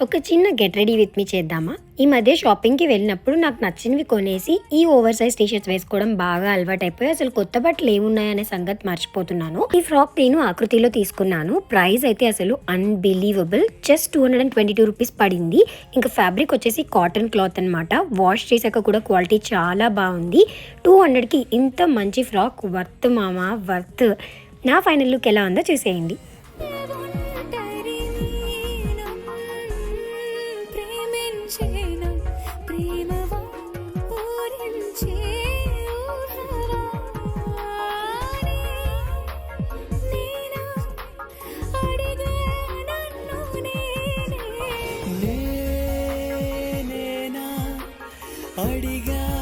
ఒక చిన్న get ready with me చేద్దామా? ఈ మధ్య షాపింగ్కి వెళ్ళినప్పుడు నాకు నచ్చినవి కొనేసి ఈ ఓవర్ సైజ్ టీషర్ట్స్ వేసుకోవడం బాగా అలవాటైపోయి అసలు కొత్త బట్టలు ఏమున్నాయనే సంగతి మర్చిపోతున్నాను. ఈ ఫ్రాక్ నేను ఆకృతిలో తీసుకున్నాను. ప్రైస్ అయితే అసలు అన్బిలీవబుల్, జస్ట్ 222 రూపీస్ పడింది. ఇంకా ఫ్యాబ్రిక్ వచ్చేసి కాటన్ క్లాత్ అనమాట. వాష్ చేశాక కూడా క్వాలిటీ చాలా బాగుంది. 200కి ఇంత మంచి ఫ్రాక్ వర్త్ మామా, వర్త్. నా ఫైనల్ లుక్ ఎలా ఉందో చూసేయండి. అడిగా